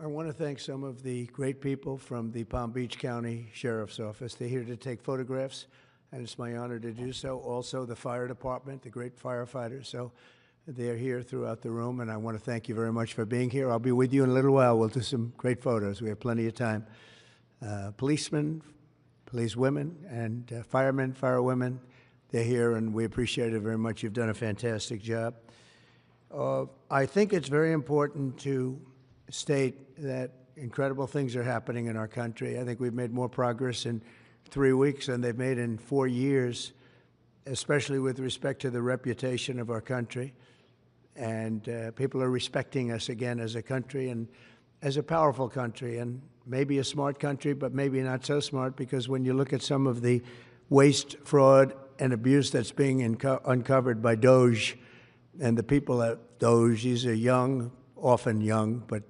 I want to thank some of the great people from the Palm Beach County Sheriff's Office. They're here to take photographs, and it's my honor to do so. Also, the fire department, the great firefighters. So they're here throughout the room, and I want to thank you very much for being here. I'll be with you in a little while. We'll do some great photos. We have plenty of time. Policemen, policewomen, and firemen, firewomen, they're here, and we appreciate it very much. You've done a fantastic job. I think it's very important to state that incredible things are happening in our country. I think we've made more progress in 3 weeks than they've made in 4 years, especially with respect to the reputation of our country. And people are respecting us again as a country and as a powerful country, and maybe a smart country, but maybe not so smart, because when you look at some of the waste, fraud, and abuse that's being uncovered by DOJ and the people at DOJ, these are young, often young, but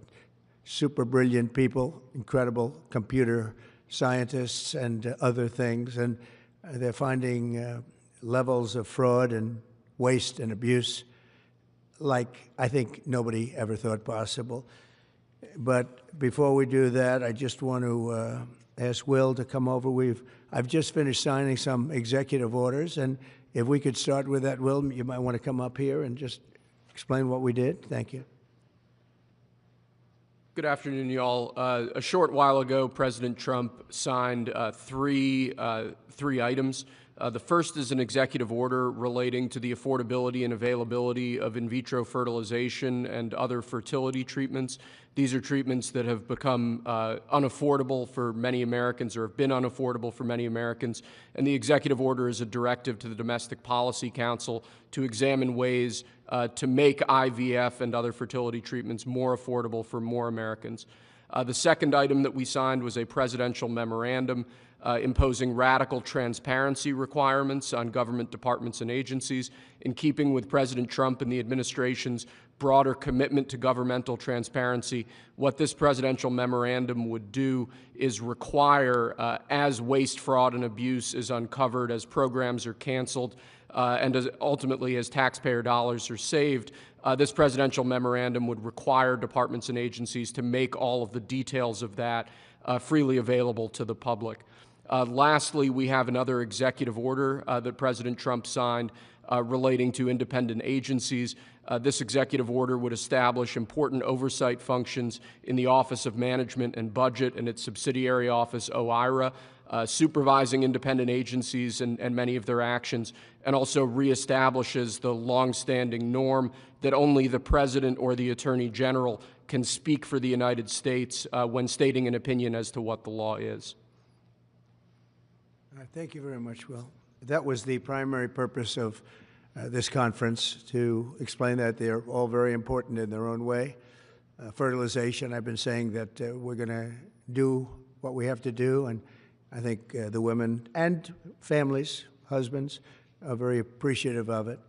super brilliant people, incredible computer scientists and other things, and they're finding levels of fraud and waste and abuse like I think nobody ever thought possible. But before we do that, I just want to ask Will to come over. I've just finished signing some executive orders, and if we could start with that, Will, you might want to come up here and just explain what we did. Thank you. Good afternoon, y'all. A short while ago, President Trump signed three items. The first is an executive order relating to the affordability and availability of in vitro fertilization and other fertility treatments. These are treatments that have become unaffordable for many Americans, or have been unaffordable for many Americans. And the executive order is a directive to the Domestic Policy Council to examine ways to make IVF and other fertility treatments more affordable for more Americans. The second item that we signed was a presidential memorandum imposing radical transparency requirements on government departments and agencies, in keeping with President Trump and the administration's broader commitment to governmental transparency. What this presidential memorandum would do is require, as waste, fraud, and abuse is uncovered, as programs are canceled, and ultimately as taxpayer dollars are saved, this presidential memorandum would require departments and agencies to make all of the details of that freely available to the public. Lastly, we have another executive order that President Trump signed relating to independent agencies. This executive order would establish important oversight functions in the Office of Management and Budget and its subsidiary office, OIRA, supervising independent agencies and many of their actions, and also reestablishes the longstanding norm that only the President or the Attorney General can speak for the United States when stating an opinion as to what the law is. Thank you very much, Will. That was the primary purpose of this conference, to explain that they're all very important in their own way. Fertilization, I've been saying that we're going to do what we have to do, and I think the women and families, husbands, are very appreciative of it.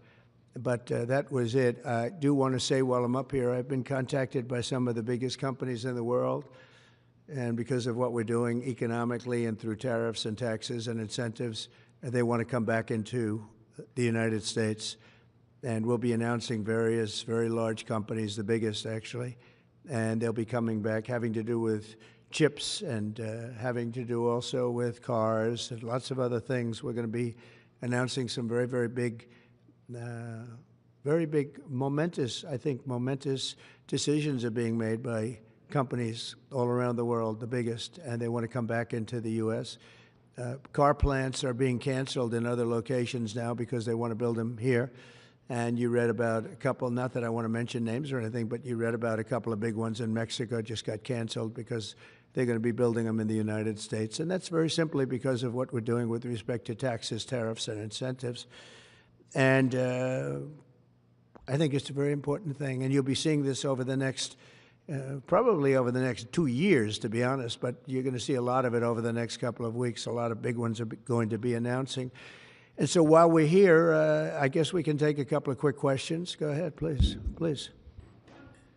But that was it. I do want to say while I'm up here, I've been contacted by some of the biggest companies in the world, and because of what we're doing economically and through tariffs and taxes and incentives, they want to come back into the United States. And we'll be announcing various very large companies, the biggest actually, and they'll be coming back, having to do with chips and having to do also with cars and lots of other things. We're going to be announcing some very, very big, momentous decisions are being made by companies all around the world, the biggest, and they want to come back into the U.S. Car plants are being canceled in other locations now because they want to build them here. And you read about a couple, not that I want to mention names or anything, but you read about a couple of big ones in Mexico just got canceled because they're going to be building them in the United States. And that's very simply because of what we're doing with respect to taxes, tariffs, and incentives. And I think it's a very important thing. And you'll be seeing this over the next probably over the next 2 years, to be honest, but you're going to see a lot of it over the next couple of weeks. A lot of big ones are going to be announcing. And so while we're here, I guess we can take a couple of quick questions. Go ahead, please. Please.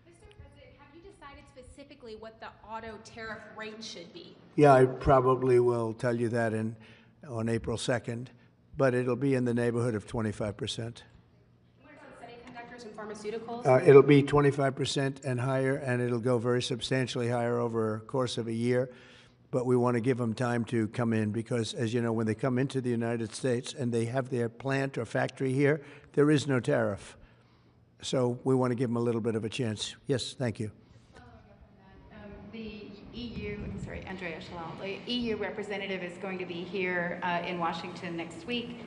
Mr. President, have you decided specifically what the auto tariff rate should be? Yeah, I probably will tell you that on April 2nd, but it'll be in the neighborhood of 25%. What about semiconductor manufacturers and pharmaceuticals? It'll be 25% and higher, and it'll go very substantially higher over a course of a year. But we want to give them time to come in because, as you know, when they come into the United States and they have their plant or factory here, there is no tariff. So we want to give them a little bit of a chance. Yes, thank you. The EU, Andrea Shalal, the EU representative is going to be here in Washington next week.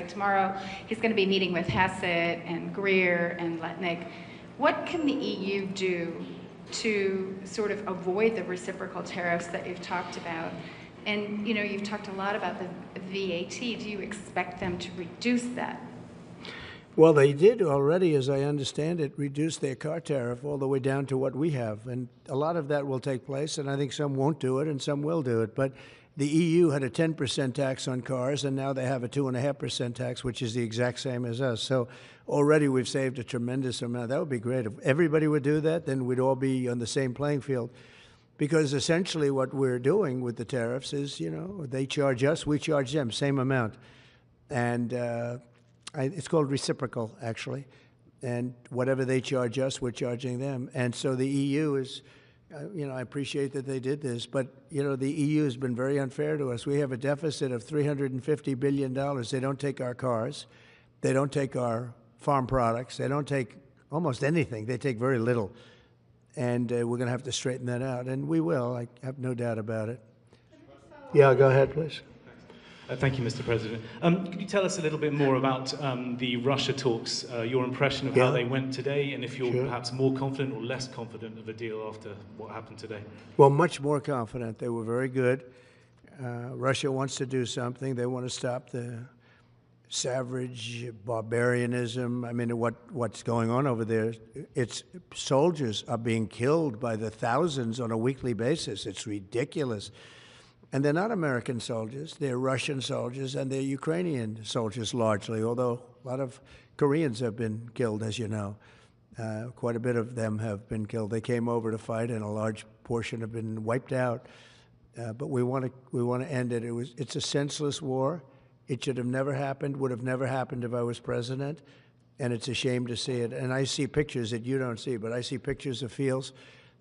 Tomorrow. He's going to be meeting with Hassett and Greer and Letnick. What can the EU do to sort of avoid the reciprocal tariffs that you've talked about? And, you know, you've talked a lot about the VAT. Do you expect them to reduce that? Well, they did already, as I understand it, reduce their car tariff all the way down to what we have. And a lot of that will take place, and I think some won't do it and some will do it. But the EU had a 10% tax on cars, and now they have a 2.5% tax, which is the exact same as us. So already we've saved a tremendous amount. That would be great. If everybody would do that, then we'd all be on the same playing field. Because essentially what we're doing with the tariffs is, you know, they charge us, we charge them, same amount. And it's called reciprocal, actually. And whatever they charge us, we're charging them. And so the EU is, you know, I appreciate that they did this, but, you know, the EU has been very unfair to us. We have a deficit of $350 billion. They don't take our cars. They don't take our farm products. They don't take almost anything. They take very little. And we're going to have to straighten that out. And we will. I have no doubt about it. Yeah, go ahead, please. Thank you, Mr. President. Could you tell us a little bit more about the Russia talks, your impression of how they went today, and if you're perhaps more confident or less confident of a deal after what happened today? Well, much more confident. They were very good. Russia wants to do something. They want to stop the savage barbarianism. I mean, what's going on over there? It's soldiers are being killed by the thousands on a weekly basis. It's ridiculous. And they're not American soldiers. They're Russian soldiers, and they're Ukrainian soldiers largely, although a lot of Koreans have been killed, as you know. Quite a bit of them have been killed. They came over to fight, and a large portion have been wiped out. But we want to end it. It's a senseless war. It should have never happened, would have never happened if I was president, and it's a shame to see it. And I see pictures that you don't see, but I see pictures of fields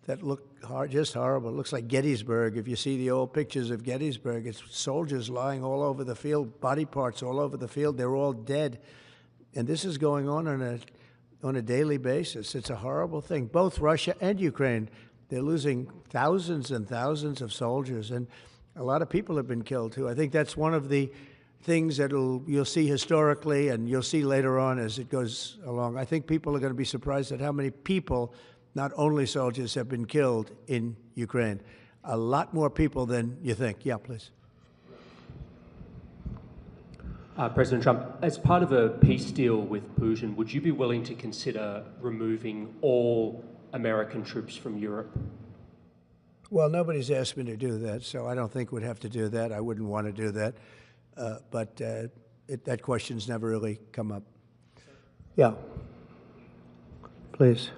that look just horrible. It looks like Gettysburg. If you see the old pictures of Gettysburg, it's soldiers lying all over the field, body parts all over the field. They're all dead. And this is going on a daily basis. It's a horrible thing. Both Russia and Ukraine, they're losing thousands and thousands of soldiers, and a lot of people have been killed, too. I think that's one of the things that you'll see historically, and you'll see later on as it goes along. I think people are going to be surprised at how many people, not only soldiers, have been killed in Ukraine. A lot more people than you think. Yeah, please. President Trump, as part of a peace deal with Putin, would you be willing to consider removing all American troops from Europe? Well, nobody's asked me to do that, so I don't think we'd have to do that. I wouldn't want to do that. But that question's never really come up. Yeah. Please.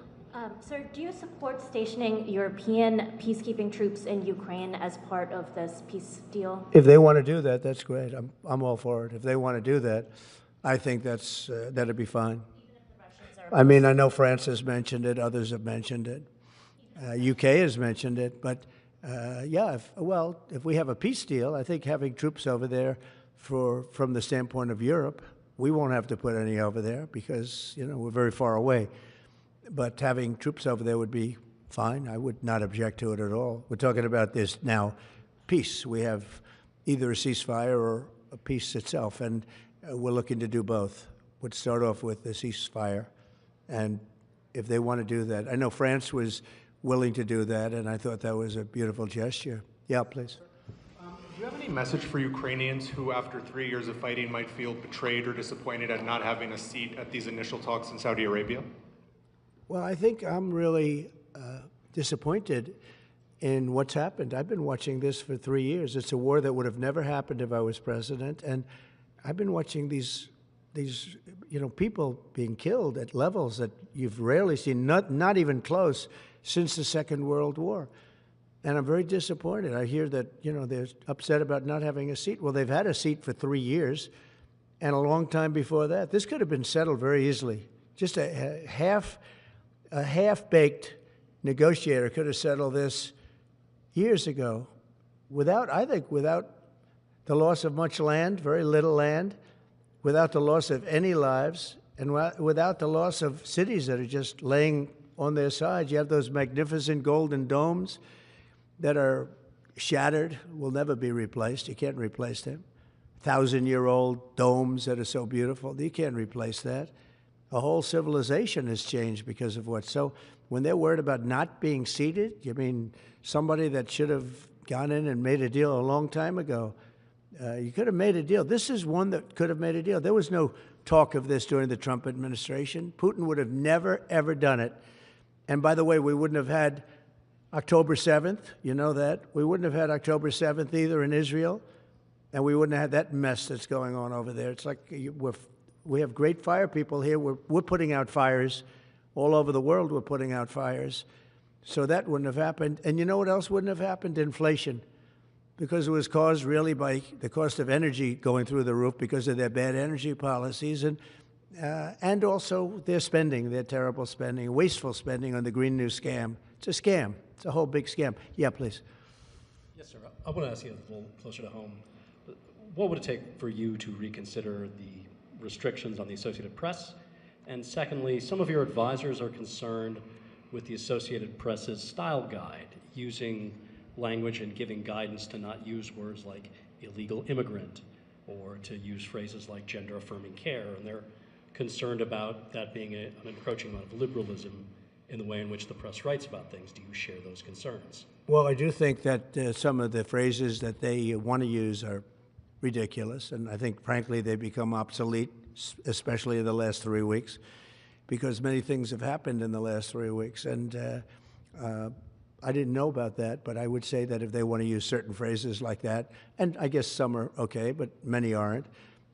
Sir, do you support stationing European peacekeeping troops in Ukraine as part of this peace deal? If they want to do that, that's great. I'm all for it. If they want to do that, I think that'd be fine. Even if the Russians are... I mean, I know France has mentioned it. Others have mentioned it. UK has mentioned it. But, yeah, if we have a peace deal, I think having troops over there from the standpoint of Europe, we won't have to put any over there because, you know, we're very far away. But having troops over there would be fine. I would not object to it at all. We're talking about this now, peace. We have either a ceasefire or a peace itself, and we're looking to do both. We'd start off with the ceasefire, and if they want to do that. I know France was willing to do that, and I thought that was a beautiful gesture. Yeah, please. Do you have any message for Ukrainians who, after 3 years of fighting, might feel betrayed or disappointed at not having a seat at these initial talks in Saudi Arabia? Well, I think I'm really disappointed in what's happened. I've been watching this for 3 years. It's a war that would have never happened if I was president, and I've been watching these people being killed at levels that you've rarely seen, not even close, since the Second World War. And I'm very disappointed. I hear that, they're upset about not having a seat. Well, they've had a seat for 3 years and a long time before that. This could have been settled very easily. just a half-baked negotiator could have settled this years ago without, I think, without the loss of much land, very little land, without the loss of any lives, and without the loss of cities that are just laying on their sides. You have those magnificent golden domes that are shattered, will never be replaced. You can't replace them. 1,000-year-old domes that are so beautiful, you can't replace that. A whole civilization has changed because of what. So when they're worried about not being seated, you mean somebody that should have gone in and made a deal a long time ago? You could have made a deal. This is one that could have made a deal. There was no talk of this during the Trump administration. Putin would have never, ever done it. And by the way, we wouldn't have had October 7th. You know that. We wouldn't have had October 7th either in Israel. And we wouldn't have had that mess that's going on over there. It's like we have great fire people here. We're putting out fires. All over the world we're putting out fires. So that wouldn't have happened. And you know what else wouldn't have happened? Inflation. Because it was caused really by the cost of energy going through the roof because of their bad energy policies and also their spending, their terrible spending, wasteful spending on the Green New Scam. It's a scam. It's a whole big scam. Yeah, please. Yes, sir. I want to ask you a little closer to home. What would it take for you to reconsider the restrictions on the Associated Press? And secondly, some of your advisors are concerned with the Associated Press's style guide, using language and giving guidance to not use words like illegal immigrant or to use phrases like gender-affirming care. And they're concerned about that being an encroaching of liberalism in the way in which the press writes about things. Do you share those concerns? Well, I do think that some of the phrases that they want to use are ridiculous, and I think, frankly, they become obsolete, especially in the last 3 weeks, because many things have happened in the last 3 weeks. And I didn't know about that, but I would say that if they want to use certain phrases like that, and I guess some are okay, but many aren't,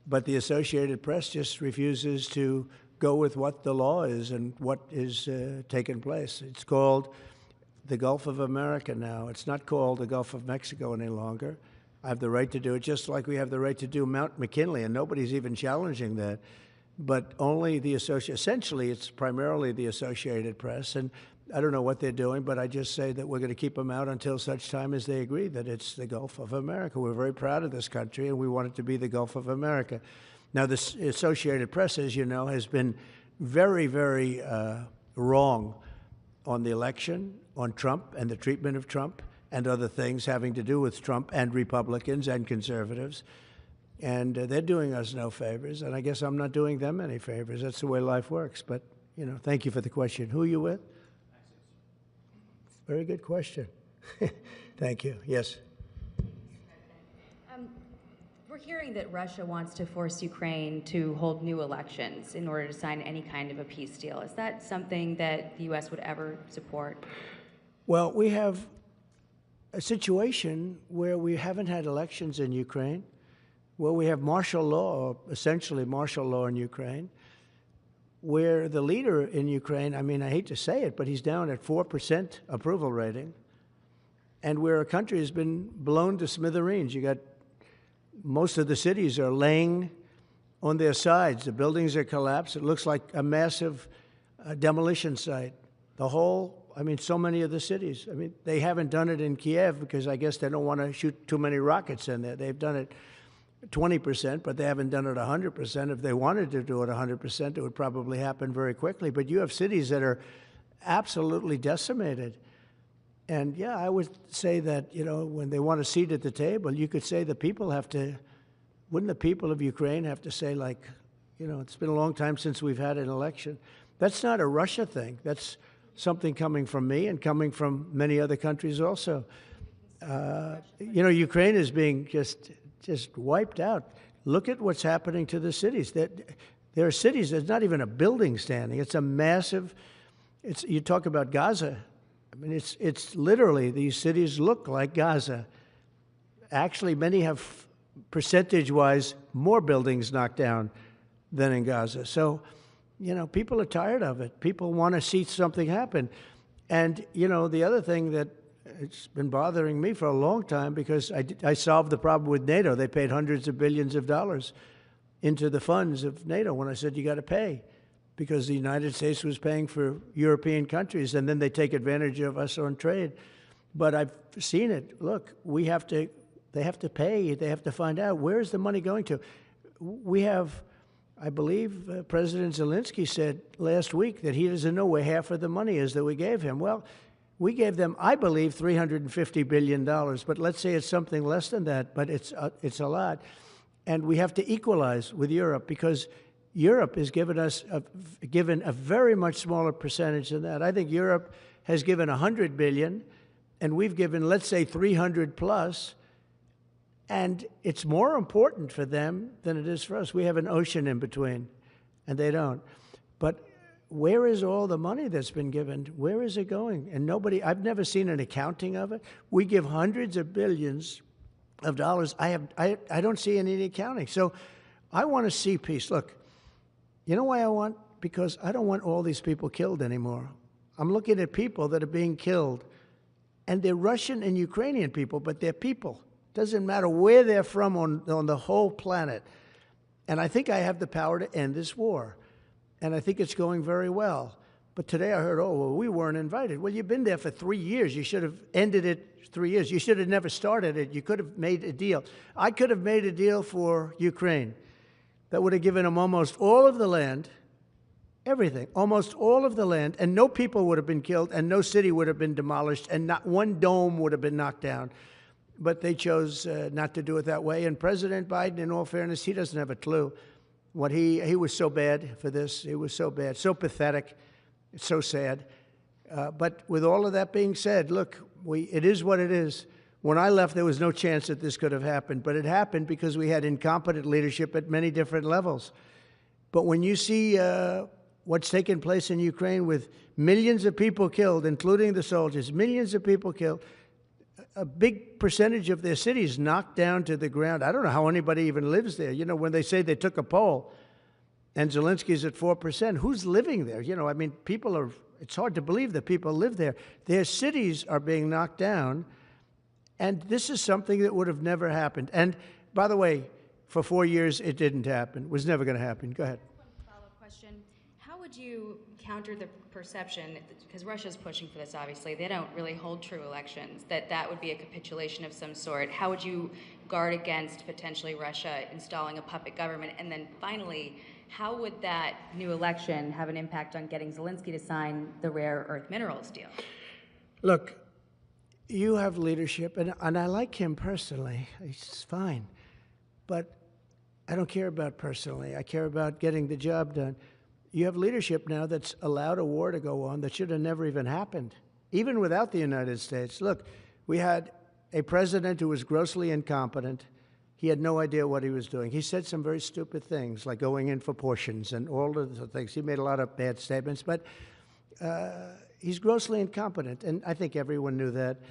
but the Associated Press just refuses to go with what the law is and what is taking place. It's called the Gulf of America now. It's not called the Gulf of Mexico any longer. I have the right to do it, just like we have the right to do Mount McKinley, and nobody's even challenging that. But only the essentially, it's primarily the Associated Press, and I don't know what they're doing, but I just say that we're going to keep them out until such time as they agree that it's the Gulf of America. We're very proud of this country, and we want it to be the Gulf of America. Now, the Associated Press, as you know, has been very, very wrong on the election, on Trump and the treatment of Trump, and other things having to do with Trump and Republicans and conservatives. And they're doing us no favors, and I guess I'm not doing them any favors. That's the way life works. But, you know, thank you for the question. Who are you with? Very good question. Thank you. Yes. We're hearing that Russia wants to force Ukraine to hold new elections in order to sign any kind of a peace deal. Is that something that the U.S. would ever support? Well, we have a situation where we haven't had elections in Ukraine, where we have martial law, or essentially martial law in Ukraine, where the leader in Ukraine, I mean, I hate to say it, but he's down at 4% approval rating, and where a country has been blown to smithereens. You got most of the cities are laying on their sides. The buildings are collapsed. It looks like a massive demolition site. The whole, I mean, so many of the cities. I mean, they haven't done it in Kiev because I guess they don't want to shoot too many rockets in there. They've done it 20%, but they haven't done it 100%. If they wanted to do it 100%, it would probably happen very quickly. But you have cities that are absolutely decimated. And yeah, I would say that, you know, when they want a seat at the table, you could say the people have to, wouldn't the people of Ukraine have to say, like, you know, it's been a long time since we've had an election. That's not a Russia thing. That's something coming from me and coming from many other countries also. You know, Ukraine is being just wiped out. Look at what's happening to the cities. There are cities, there's not even a building standing. It's a massive, you talk about Gaza. I mean, it's literally, these cities look like Gaza. Actually, many have, percentage-wise, more buildings knocked down than in Gaza. So, you know, people are tired of it. People want to see something happen. And, you know, the other thing that it's been bothering me for a long time, because I solved the problem with NATO. They paid hundreds of billions of dollars into the funds of NATO when I said you got to pay, because the United States was paying for European countries, and then they take advantage of us on trade. But I've seen it. Look, they have to pay. They have to find out, where's the money going to? We have, I believe, President Zelensky said last week that he doesn't know where half of the money is that we gave him. Well, we gave them, I believe, $350 billion, but let's say it's something less than that, but it's a lot. And we have to equalize with Europe, because Europe has given us given a very much smaller percentage than that. I think Europe has given $100 billion, and we've given, let's say, 300 plus, and it's more important for them than it is for us. We have an ocean in between, and they don't. But where is all the money that's been given? Where is it going? And nobody, I've never seen an accounting of it. We give hundreds of billions of dollars. I don't see any accounting. So I want to see peace. Look, you know why I want? Because I don't want all these people killed anymore. I'm looking at people that are being killed, and they're Russian and Ukrainian people, but they're people. Doesn't matter where they're from on the whole planet. And I think I have the power to end this war. And I think it's going very well. But today I heard, oh, well, we weren't invited. Well, you've been there for 3 years. You should have ended it 3 years. You should have never started it. You could have made a deal. I could have made a deal for Ukraine that would have given them almost all of the land, everything, almost all of the land, and no people would have been killed, and no city would have been demolished, and not one dome would have been knocked down. But they chose not to do it that way. And President Biden, in all fairness, he doesn't have a clue. What he was so bad for this. He was so bad, so pathetic. It's so sad. But with all of that being said, look, it is what it is. When I left, there was no chance that this could have happened. But it happened because we had incompetent leadership at many different levels. But when you see what's taken place in Ukraine with millions of people killed, including the soldiers, millions of people killed, a big percentage of their cities knocked down to the ground. I don't know how anybody even lives there. You know, when they say they took a poll and Zelensky's at 4%, who's living there? You know, I mean, it's hard to believe that people live there. Their cities are being knocked down, and this is something that would have never happened. And by the way, for 4 years, it didn't happen. It was never going to happen. Go ahead. One follow-up question. How would you counter the perception, because Russia's pushing for this, obviously, they don't really hold true elections, that would be a capitulation of some sort. How would you guard against potentially Russia installing a puppet government? And then finally, how would that new election have an impact on getting Zelensky to sign the rare earth minerals deal? Look, you have leadership, and I like him personally. He's fine. But I don't care about personally. I care about getting the job done. You have leadership now that's allowed a war to go on that should have never even happened, even without the United States. Look, we had a president who was grossly incompetent. He had no idea what he was doing. He said some very stupid things, like going in for portions and all of the things. He made a lot of bad statements, but he's grossly incompetent, and I think everyone knew that.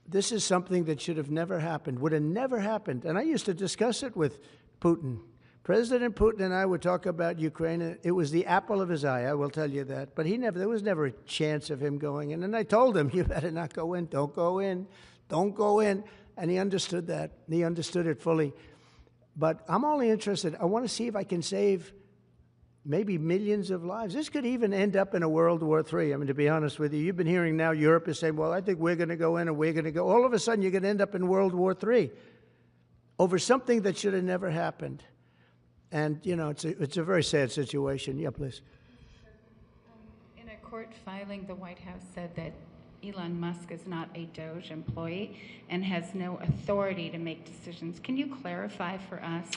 This is something that should have never happened, would have never happened. And I used to discuss it with Putin. President Putin and I would talk about Ukraine. It was the apple of his eye, I will tell you that. But there was never a chance of him going in. And I told him, you better not go in. Don't go in. Don't go in. And he understood that. He understood it fully. But I'm only interested. I want to see if I can save maybe millions of lives. This could even end up in a World War III. I mean, to be honest with you, you've been hearing now Europe is saying, well, I think we're going to go in and we're going to go. All of a sudden, you're going to end up in World War III over something that should have never happened. And, you know, it's a very sad situation. Yeah, please. In a court filing, the White House said that Elon Musk is not a DOJ employee and has no authority to make decisions. Can you clarify for us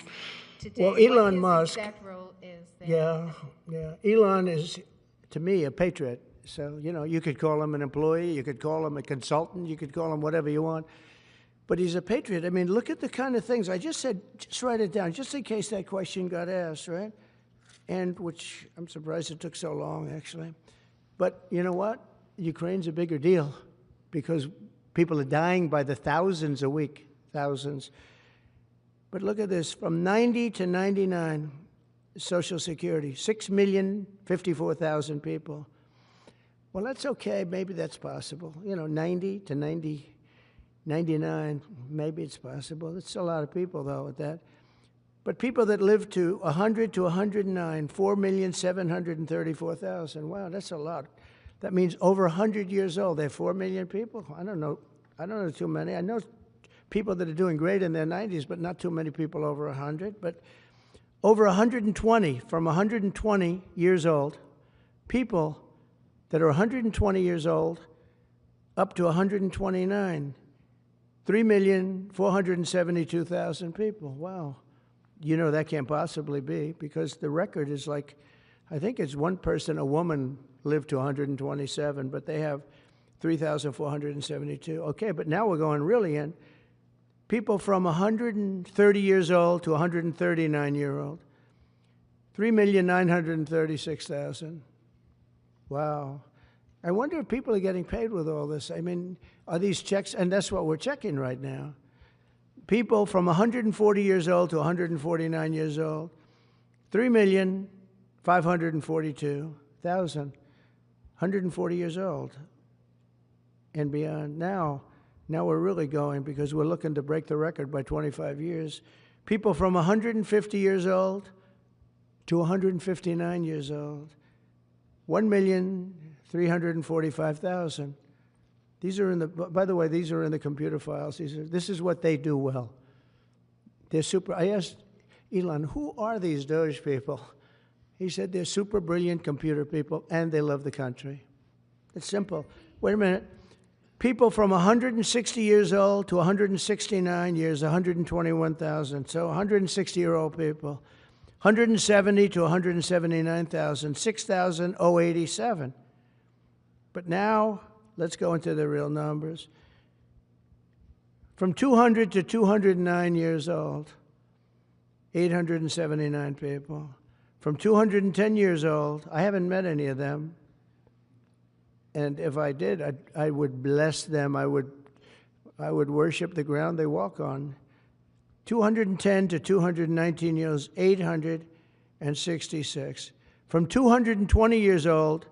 today well, Elon what his Musk, exact role is there? Yeah. Elon is, to me, a patriot. So, you know, you could call him an employee, you could call him a consultant, you could call him whatever you want. But he's a patriot. I mean, look at the kind of things. I just said, just write it down, just in case that question got asked, right? And which I'm surprised it took so long, actually. But you know what? Ukraine's a bigger deal because people are dying by the thousands a week, thousands. But look at this, from 90 to 99, Social Security, 6,054,000 people. Well, that's okay. Maybe that's possible. You know, 90 to 99, maybe it's possible. It's a lot of people, though, at that. But people that live to 100 to 109, 4,734,000. Wow, that's a lot. That means over 100 years old. They're 4 million people. I don't know too many. I know people that are doing great in their 90s, but not too many people over 100. But over 120, from 120 years old, people that are 120 years old up to 129, 3,472,000 people. Wow. You know that can't possibly be, because the record is like, I think it's one person, a woman, lived to 127, but they have 3,472. Okay, but now we're going really in. People from 130 years old to 139-year-old, 3,936,000. Wow. I wonder if people are getting paid with all this. I mean, are these checks? And that's what we're checking right now. People from 140 years old to 149 years old, 3,542,000, 140 years old and beyond. Now we're really going, because we're looking to break the record by 25 years. People from 150 years old to 159 years old, 1,345,000. These are in the, by the way, these are in the computer files. This is what they do well. They're super. I asked Elon, who are these Doge people? He said they're super brilliant computer people and they love the country. It's simple. Wait a minute. People from 160 years old to 169 years, 121,000. So 160-year-old people. 170 to 179,000, 6,087. But now, let's go into the real numbers. From 200 to 209 years old, 879 people. From 210 years old, I haven't met any of them. And if I did, I would bless them. I would worship the ground they walk on. 210 to 219 years, 866. From 220 years old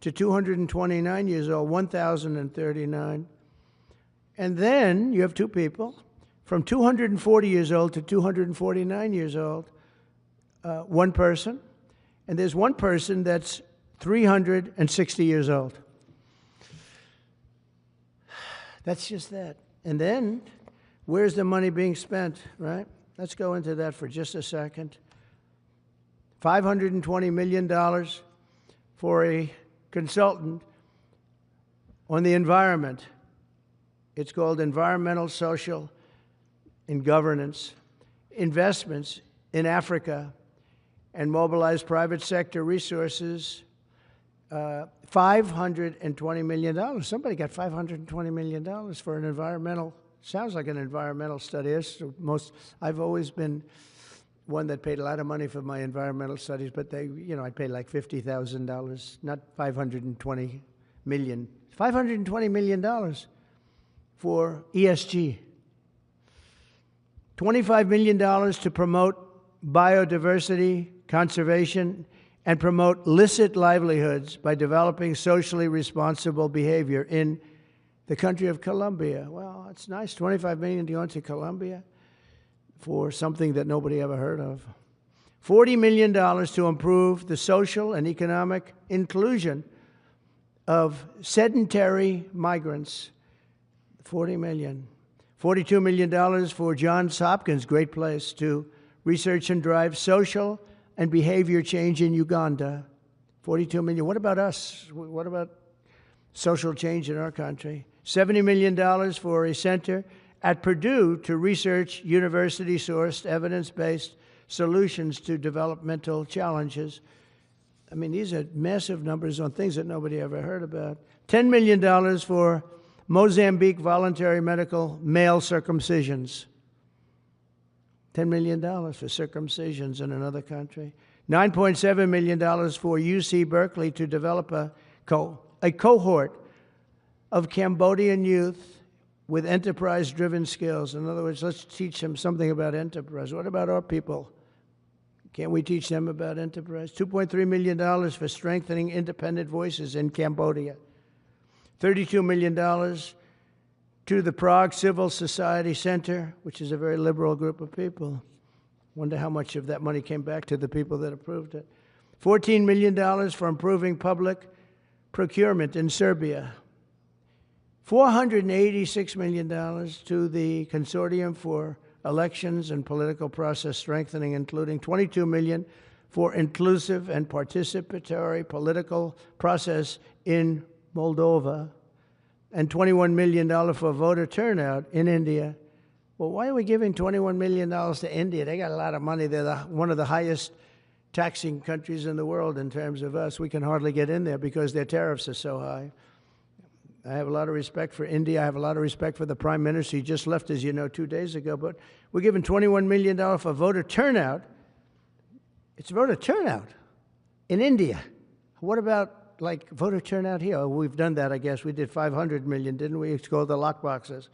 to 229 years old, 1,039. And then you have two people, from 240 years old to 249 years old, one person. And there's one person that's 360 years old. That's just that. And then, where's the money being spent, right? Let's go into that for just a second. $520 million for a consultant on the environment. It's called Environmental, Social, and Governance. Investments in Africa and mobilize private sector resources. $520 million. Somebody got $520 million for an environmental, sounds like an environmental study. I've always been one that paid a lot of money for my environmental studies, but I paid like $50,000, not $520 million. $520 million for ESG. $25 million to promote biodiversity, conservation, and promote licit livelihoods by developing socially responsible behavior in the country of Colombia. Well, it's nice, $25 million to go into Colombia for something that nobody ever heard of. $40 million to improve the social and economic inclusion of sedentary migrants. $40 million. $42 million for Johns Hopkins, great place, to research and drive social and behavior change in Uganda. $42 million. What about us? What about social change in our country? $70 million for a center at Purdue to research university-sourced, evidence-based solutions to developmental challenges. I mean, these are massive numbers on things that nobody ever heard about. $10 million for Mozambique voluntary medical male circumcisions. $10 million for circumcisions in another country. $9.7 million for UC Berkeley to develop a cohort of Cambodian youth with enterprise-driven skills. In other words, let's teach them something about enterprise. What about our people? Can't we teach them about enterprise? $2.3 million for strengthening independent voices in Cambodia. $32 million to the Prague Civil Society Center, which is a very liberal group of people. Wonder how much of that money came back to the people that approved it. $14 million for improving public procurement in Serbia. $486 million to the Consortium for Elections and Political Process Strengthening, including $22 million for inclusive and participatory political process in Moldova, and $21 million for voter turnout in India. Well, why are we giving $21 million to India? They got a lot of money. They're one of the highest taxing countries in the world in terms of us. We can hardly get in there because their tariffs are so high. I have a lot of respect for India. I have a lot of respect for the Prime Minister. He just left, as you know, 2 days ago. But we're giving $21 million for voter turnout. It's voter turnout in India. What about, like, voter turnout here? Oh, we've done that, I guess. We did $500 million, didn't we? It's called the lockboxes.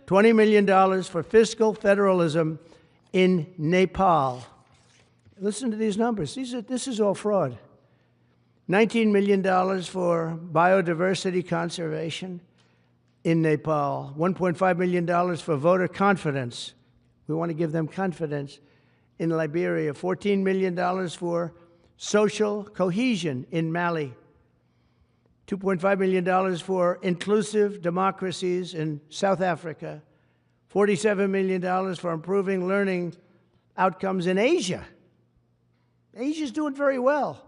$20 million for fiscal federalism in Nepal. Listen to these numbers. This is all fraud. $19 million for biodiversity conservation in Nepal. $1.5 million for voter confidence. We want to give them confidence in Liberia. $14 million for social cohesion in Mali. $2.5 million for inclusive democracies in South Africa. $47 million for improving learning outcomes in Asia. Asia's doing very well.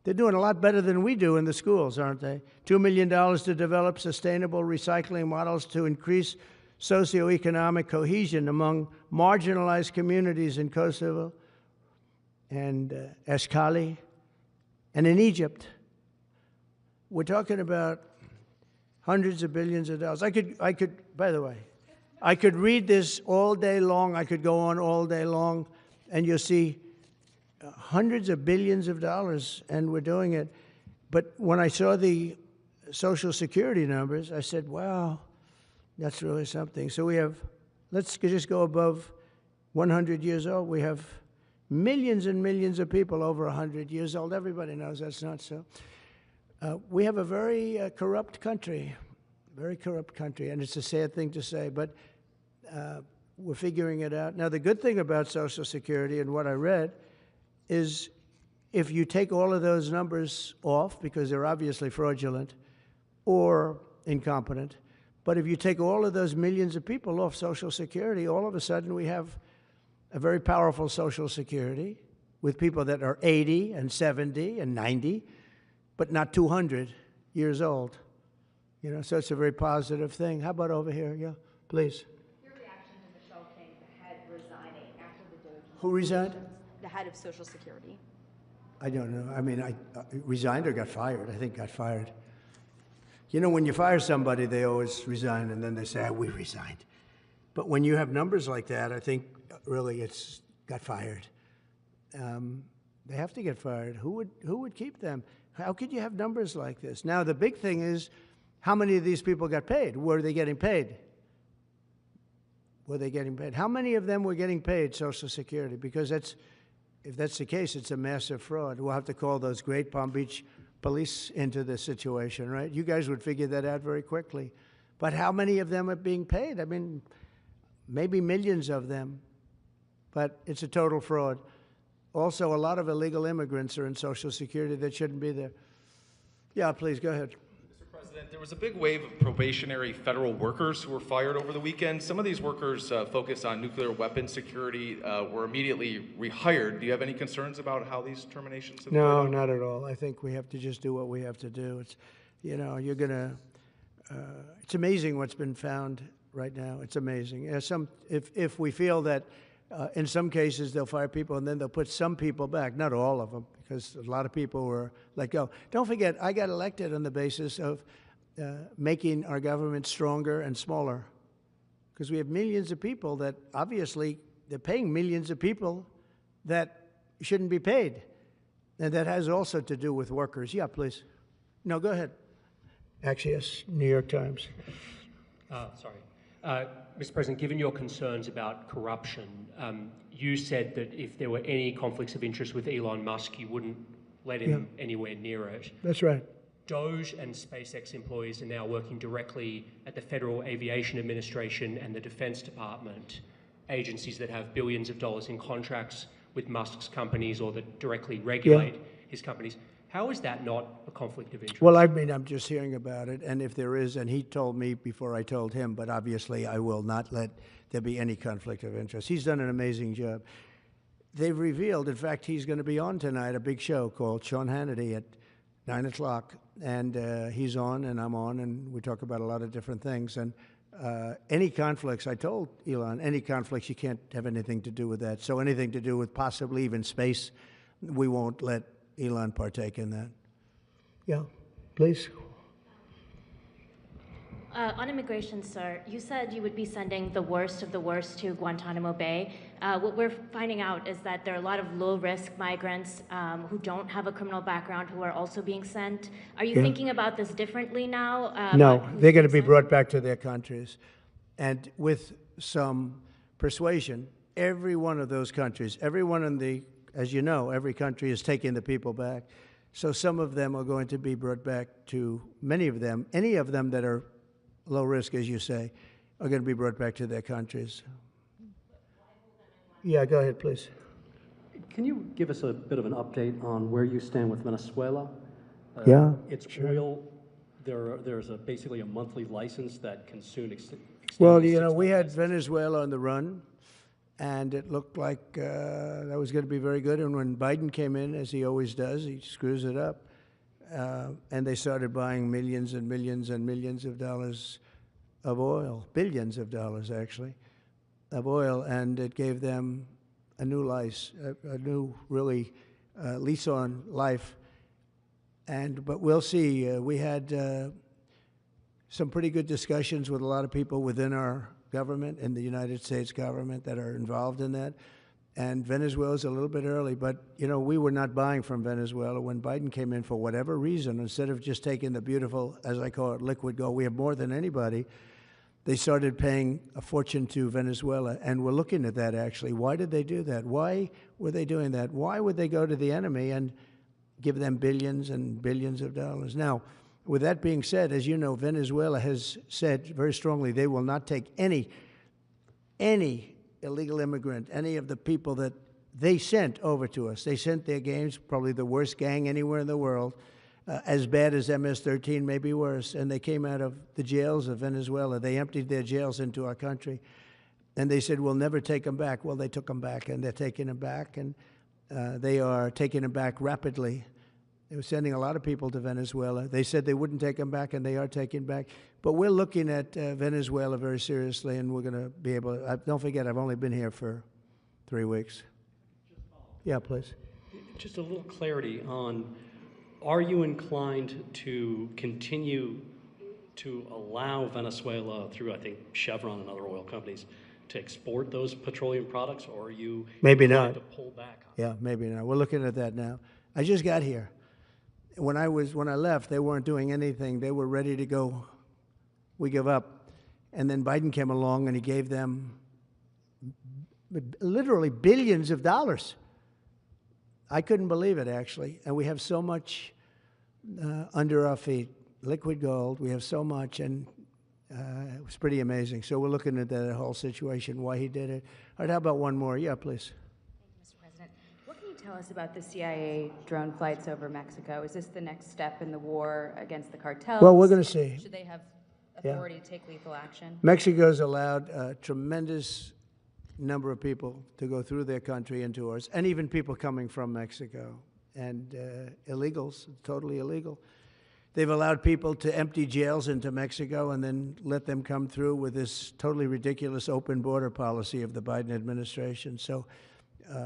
They're doing a lot better than we do in the schools, aren't they? $2 million to develop sustainable recycling models to increase socioeconomic cohesion among marginalized communities in Kosovo and Eskali and in Egypt. We're talking about hundreds of billions of dollars. I could, by the way, I could read this all day long. I could go on all day long, and you'll see hundreds of billions of dollars, and we're doing it. But when I saw the Social Security numbers, I said, wow, that's really something. So we have, let's just go above 100 years old. We have millions and millions of people over 100 years old. Everybody knows that's not so. We have a very corrupt country, and it's a sad thing to say, but we're figuring it out. Now, the good thing about Social Security and what I read is if you take all of those numbers off, because they're obviously fraudulent or incompetent, but if you take all of those millions of people off Social Security, all of a sudden we have a very powerful Social Security with people that are 80 and 70 and 90, but not 200 years old. You know, so it's a very positive thing. How about over here? Yeah, please. Your reaction to Michelle King, the head, resigning after the DOJ? Who resigned? The head of Social Security. I don't know. I mean, I resigned or got fired. I think got fired. You know, when you fire somebody, they always resign, and then they say, we resigned. But when you have numbers like that, I think really it's got fired. They have to get fired. Who would keep them? How could you have numbers like this? Now, the big thing is, how many of these people got paid? Were they getting paid? Were they getting paid? How many of them were getting paid Social Security? Because if that's the case, it's a massive fraud. We'll have to call those great Palm Beach police into this situation, right? You guys would figure that out very quickly. But how many of them are being paid? I mean, maybe millions of them, but it's a total fraud. Also, a lot of illegal immigrants are in Social Security that shouldn't be there. Yeah, please, go ahead. Mr. President, there was a big wave of probationary federal workers who were fired over the weekend. Some of these workers focused on nuclear weapon security were immediately rehired. Do you have any concerns about how these terminations have No, played out? not at all. I think we have to just do what we have to do. It's, you know, you're going to, it's amazing what's been found right now. It's amazing. If we feel that in some cases they'll fire people and then they'll put some people back, not all of them, because a lot of people were let go. Don't forget, I got elected on the basis of making our government stronger and smaller, because we have millions of people that obviously they're paying millions of people that shouldn't be paid. And that has also to do with workers. Yeah, please. No, go ahead. Actually, yes, New York Times. Mr. President, given your concerns about corruption, you said that if there were any conflicts of interest with Elon Musk, you wouldn't let him anywhere near it. That's right. Doge and SpaceX employees are now working directly at the Federal Aviation Administration and the Defense Department. agencies that have billions of dollars in contracts with Musk's companies or that directly regulate his companies. How is that not a conflict of interest? Well, I mean, I'm just hearing about it, and if there is, and he told me before I told him, but obviously I will not let there be any conflict of interest. He's done an amazing job. They've revealed, in fact, he's going to be on tonight, a big show called Sean Hannity at 9 o'clock, and he's on and I'm on, and we talk about a lot of different things. And any conflicts, I told Elon, any conflicts, you can't have anything to do with that. So anything to do with possibly even space, we won't let Elon partake in that. Yeah, please. On immigration, sir, you said you would be sending the worst of the worst to Guantanamo Bay. What we're finding out is that there are a lot of low-risk migrants who don't have a criminal background who are also being sent. Are you thinking about this differently now? No, they're going to be brought back to their countries. And with some persuasion, every one of those countries, everyone in the, as you know, every country is taking the people back. So some of them are going to be brought back to, many of them, any of them that are low risk, as you say, are going to be brought back to their countries. Yeah, go ahead, please. Can you give us a bit of an update on where you stand with Venezuela? Yeah, it's oil. There's basically a monthly license that can soon extend. Well, you know, we had Venezuela on the run, and it looked like that was going to be very good. And when Biden came in, as he always does, he screws it up. And they started buying millions and millions and millions of dollars of oil, billions of dollars actually, of oil, and it gave them a new lease, a new really lease on life. But we'll see. We had some pretty good discussions with a lot of people within our government and the United States government that are involved in that. And Venezuela's a little bit early, but, you know, we were not buying from Venezuela when Biden came in for whatever reason. Instead of just taking the beautiful, as I call it, liquid gold, we have more than anybody, they started paying a fortune to Venezuela. And we're looking at that, actually. Why did they do that? Why were they doing that? Why would they go to the enemy and give them billions and billions of dollars? Now, with that being said, as you know, Venezuela has said very strongly they will not take any illegal immigrant, any of the people that they sent over to us. They sent their gangs, probably the worst gang anywhere in the world, as bad as MS-13, maybe worse, and they came out of the jails of Venezuela. They emptied their jails into our country, and they said, we'll never take them back. Well, they took them back, and they're taking them back, and they are taking them back rapidly. They were sending a lot of people to Venezuela. They said they wouldn't take them back, and they are taking back. But we're looking at Venezuela very seriously, and we're going to be able to. Don't forget, I've only been here for 3 weeks. Yeah, please. Just a little clarity on, are you inclined to continue to allow Venezuela, through, I think, Chevron and other oil companies, to export those petroleum products, or are you maybe inclined not to pull back on Yeah, maybe not. We're looking at that now. I just got here. When I left, they weren't doing anything. They were ready to go. We give up. And then Biden came along and he gave them literally billions of dollars. I couldn't believe it, actually. And we have so much under our feet, liquid gold. We have so much, and it was pretty amazing. So we're looking at that whole situation, why he did it. All right, how about one more? Yeah, please. Tell us about the CIA drone flights over Mexico. Is this the next step in the war against the cartels? Well, we're going to see. Should they have authority to take lethal action? Mexico's allowed a tremendous number of people to go through their country into ours, and even people coming from Mexico, and illegals, totally illegal. They've allowed people to empty jails into Mexico and then let them come through with this totally ridiculous open border policy of the Biden administration. So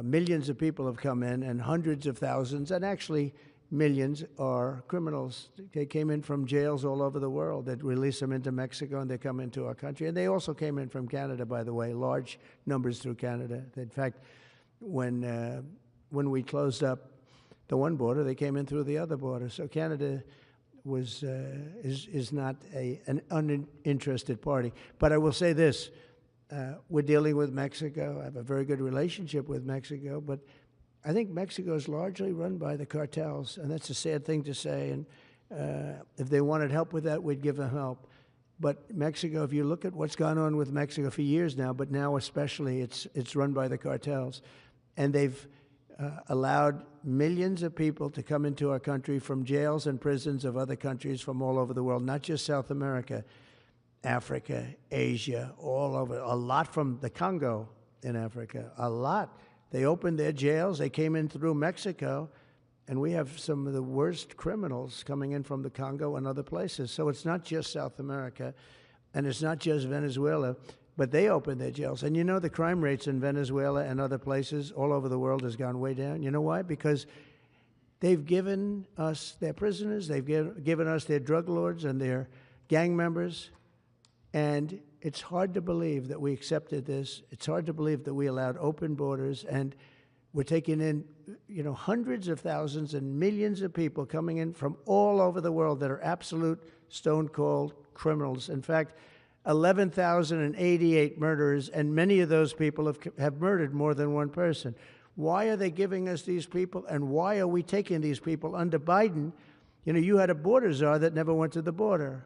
millions of people have come in, and hundreds of thousands, and actually millions, are criminals. They came in from jails all over the world that release them into Mexico, and they come into our country. And they also came in from Canada, by the way, large numbers through Canada. In fact, when we closed up the one border, they came in through the other border. So Canada is not an uninterested party. But I will say this. We're dealing with Mexico. I have a very good relationship with Mexico, but I think Mexico is largely run by the cartels, and that's a sad thing to say. And if they wanted help with that, we'd give them help. But Mexico, if you look at what's gone on with Mexico for years now, but now especially, it's run by the cartels. And they've allowed millions of people to come into our country from jails and prisons of other countries from all over the world, not just South America, Africa, Asia, all over. A lot from the Congo in Africa, a lot. They opened their jails. They came in through Mexico, and we have some of the worst criminals coming in from the Congo and other places. So it's not just South America, and it's not just Venezuela, but they opened their jails. And you know the crime rates in Venezuela and other places all over the world has gone way down. You know why? Because they've given us their prisoners, they've given us their drug lords and their gang members, and it's hard to believe that we accepted this. It's hard to believe that we allowed open borders, and we're taking in, you know, hundreds of thousands and millions of people coming in from all over the world that are absolute stone-cold criminals. In fact, 11,088 murderers, and many of those people have murdered more than one person. Why are they giving us these people, and why are we taking these people under Biden? You know, you had a border czar that never went to the border.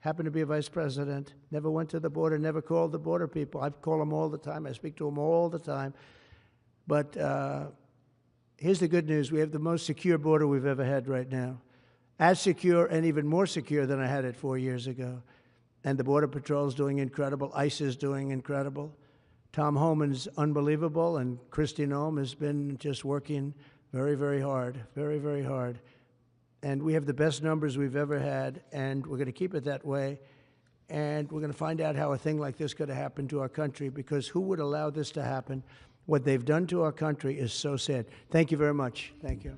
Happened to be a vice president, never went to the border, never called the border people. I call them all the time. I speak to them all the time. But here's the good news. We have the most secure border we've ever had right now. As secure and even more secure than I had it 4 years ago. And the Border Patrol is doing incredible. ICE is doing incredible. Tom Homan's unbelievable, and Kristi Noem has been just working very, very hard, very, very hard. And we have the best numbers we've ever had, and we're going to keep it that way. And we're going to find out how a thing like this could have happened to our country, because who would allow this to happen? What they've done to our country is so sad. Thank you very much. Thank you.